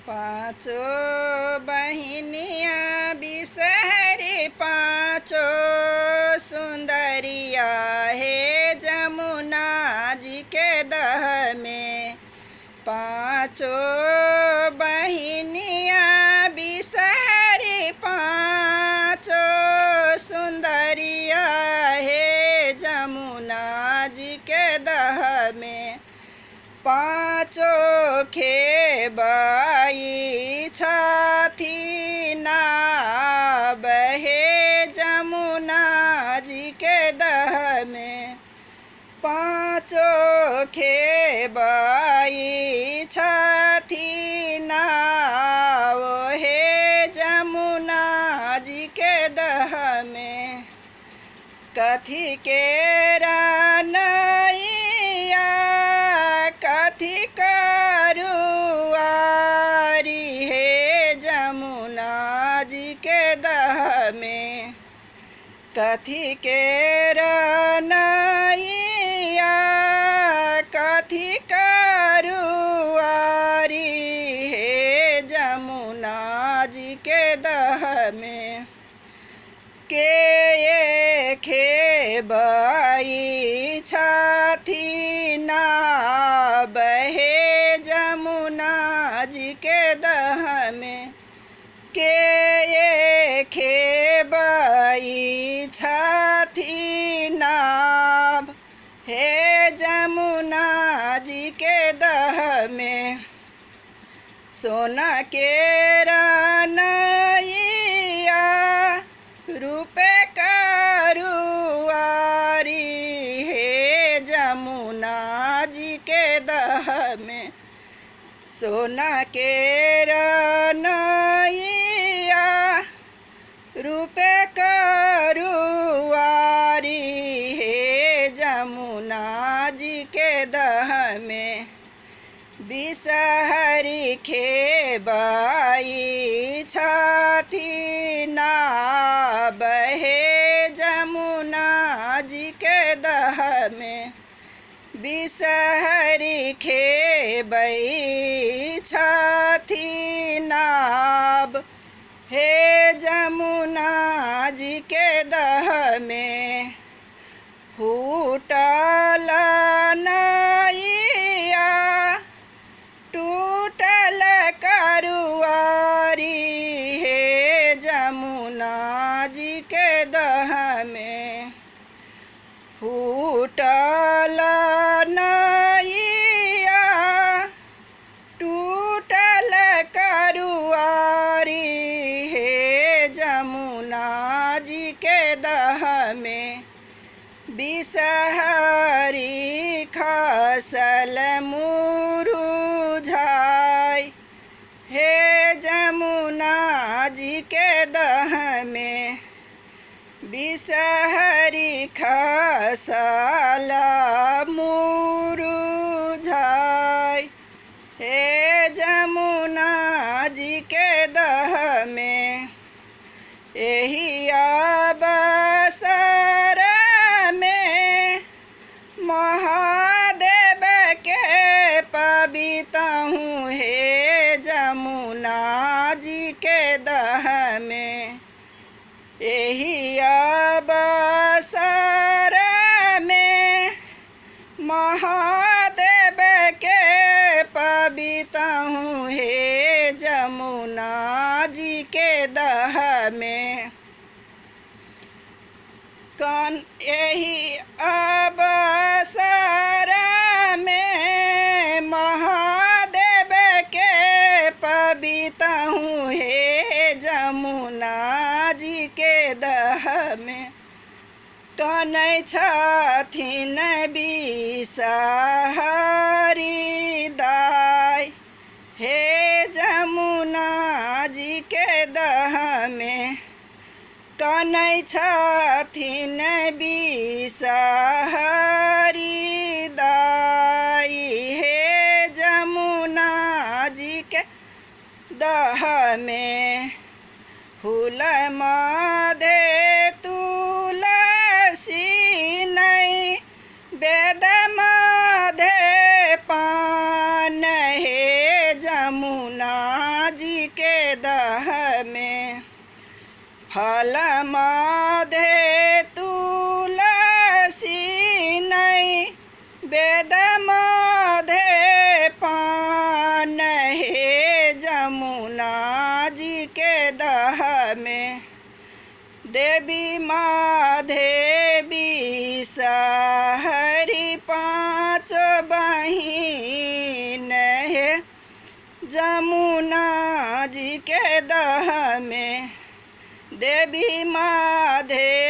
पाँचों बहिनिया बिसहरी पाँचों सुंदरिया हे जमुना जी के दह में। पाँचों बहिनिया बिसहरी पाँचों सुंदरिया हे जमुना जी के दह में। पाँचों खेबाई छाती नाव हे जमुना जी के दह में। पाँचों खेबाई छाती नाव हे जमुना जी के दह में। कथी के रानैया कथी करुआरी हे जमुना जी के दह में। कथी के रानैया कथी करुआरी हे जमुना जी के दह में। के खेबाई छाती नाव हे जमुना जी के दह में। के खेबाई छाती नाव हे जमुना जी के दह में। सोना के रानैया रूपे करुआरी हे जमुना जी के दह में। सोना के रानैया रूपे करुआरी हे जमुना जी के दह में। बिसहरी खेबाई छाती नाव हे जमुना जी के दह में। बिसहरी खेबाई छाती नाव हे जमुना जी के दह में। फूटल नैया टूटल करुआरी हे जमुना जी के दह में। फूटल नैया टूटल करुआरी हे जमुना जी के दह में। बिसहरी खसल मुरुझाई हे जमुना जी के दह में। बिसहरी खसल मुरुझाई हे जमुना जी के दह में। एही अवसर में महादेव के पवितहूँ हे जमुना जी के दह में। एही अवसर में महादेव के पवितहूँ हे जमुना जी के दह में। एही अवसर में महादेव के पवितहूँ हे जमुना जी के दह में। कनै छथिन बिसहरी दाई हे जमुना जी के दह में। कनै छथिन बिसहरी दाई हे जमुना जी के दह में। फूल मधे तुलसी नहीं वेद मधे पान हे जमुना के दह में। फल माधे तुलसी नहीं वेद माधे पान हे जमुना जी के दह में। देवी माधेवी सहरी पाँच बहिन है जमुना जी के दह में। देवी माधे